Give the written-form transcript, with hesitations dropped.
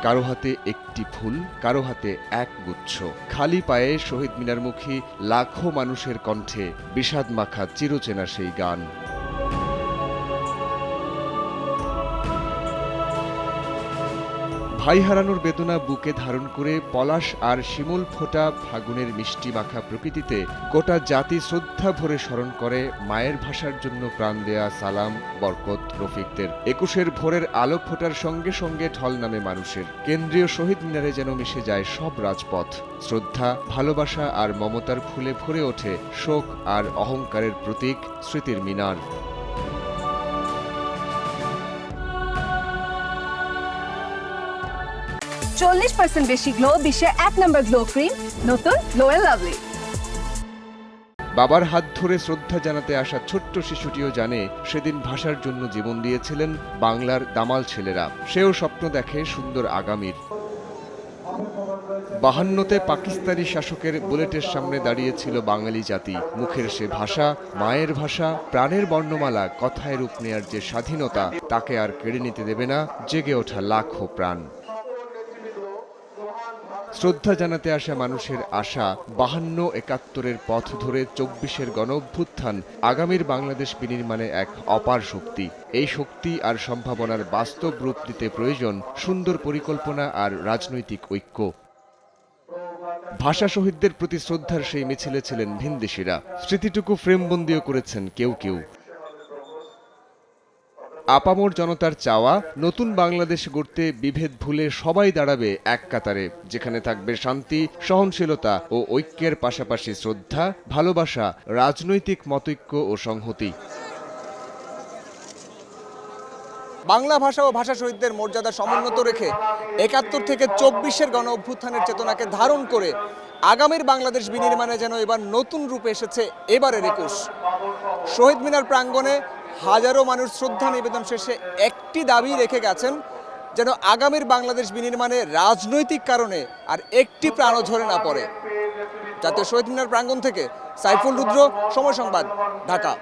কারো হাতে একটি ফুল, কারো হাতে এক গুচ্ছ। খালি পায়ে শহীদ মিনারমুখী লাখো মানুষের কণ্ঠে বিষাদ মাখা চিরচেনা সেই গান। ভাই হারানোর বেদনা বুকে ধারণ করে পলাশ আর শিমুল ফোটা ফাগুনের মিষ্টি মাখা প্রকৃতিতে গোটা জাতি শ্রদ্ধা ভরে স্মরণ করে মায়ের ভাষার জন্য প্রাণ দেয়া সালাম, বরকত, রফিকদের। ২১-এর ভোরের আলোক ফোটার সঙ্গে সঙ্গে ঢল নামে মানুষের। কেন্দ্রীয় শহীদ মিনারে যেন মিশে যায় সব রাজপথ। শ্রদ্ধা, ভালোবাসা আর মমতার ফুলে ভরে ওঠে শোক আর অহংকারের প্রতীক স্মৃতির মিনার। 40% বেশি গ্লো, বিশ্বের ১ নম্বর গ্লো ক্রিম, নতুন গ্লো এন্ড লাভলি। বাবার হাত ধরে শ্রদ্ধা জানাতে আসা ছোট্ট শিশুটিও জানে সেদিন ভাষার জন্য জীবন দিয়েছিলেন বাংলার দামাল ছেলেরা। সেও স্বপ্ন দেখে সুন্দর আগামীর। ৫২তে পাকিস্তানি শাসকের বুলেটের সামনে দাঁড়িয়েছিল বাঙালি জাতি। মুখের সে ভাষা, মায়ের ভাষা, প্রাণের বর্ণমালা, কথায় রূপ নেয়ার যে স্বাধীনতা, তাকে আর কেড়ে নিতে দেবে না জেগে ওঠা লাখো প্রাণ। শ্রদ্ধা জানাতে আসা মানুষের আশা ৫২-৭১-এর পথ ধরে ২৪-এর গণঅভ্যুত্থান আগামীর বাংলাদেশ বিনির্মাণে এক অপার শক্তি। এই শক্তি আর সম্ভাবনার বাস্তব রূপ দিতে প্রয়োজন সুন্দর পরিকল্পনা আর রাজনৈতিক ঐক্য। ভাষা শহীদদের প্রতি শ্রদ্ধার সেই মিছিলে ছিলেন ভিনদেশিরা। স্মৃতিটুকু ফ্রেমবন্দিও করেছেন কেউ কেউ। আপামর জনতার চাওয়া, নতুন বাংলাদেশ গড়তে বিভেদ ভুলে সবাই দাঁড়াবে এক কাতারে, যেখানে থাকবে শান্তি, সহনশীলতা ও ঐক্যের পাশাপাশি শ্রদ্ধা, ভালোবাসা, রাজনৈতিক মতৈক্য ও সংহতি। বাংলা ভাষা ও ভাষা শহীদদের মর্যাদা সমুন্নত রেখে ৭১ থেকে ২৪-এর গণ অভ্যুত্থানের চেতনাকে ধারণ করে আগামীর বাংলাদেশ বিনির্মাণে যেন এবার নতুন রূপে এসেছে এবারের ২১। শহীদ মিনার প্রাঙ্গণে হাজারো মানুষ শ্রদ্ধা নিবেদন শেষে একটি দাবি রেখে গেছেন, যেন আগামীর বাংলাদেশ বিনির্মাণে রাজনৈতিক কারণে আর একটি প্রাণও ঝরে না পড়ে। জাতীয় শহীদ মিনার প্রাঙ্গণ থেকে সাইফুল রুদ্র, সময় সংবাদ, ঢাকা।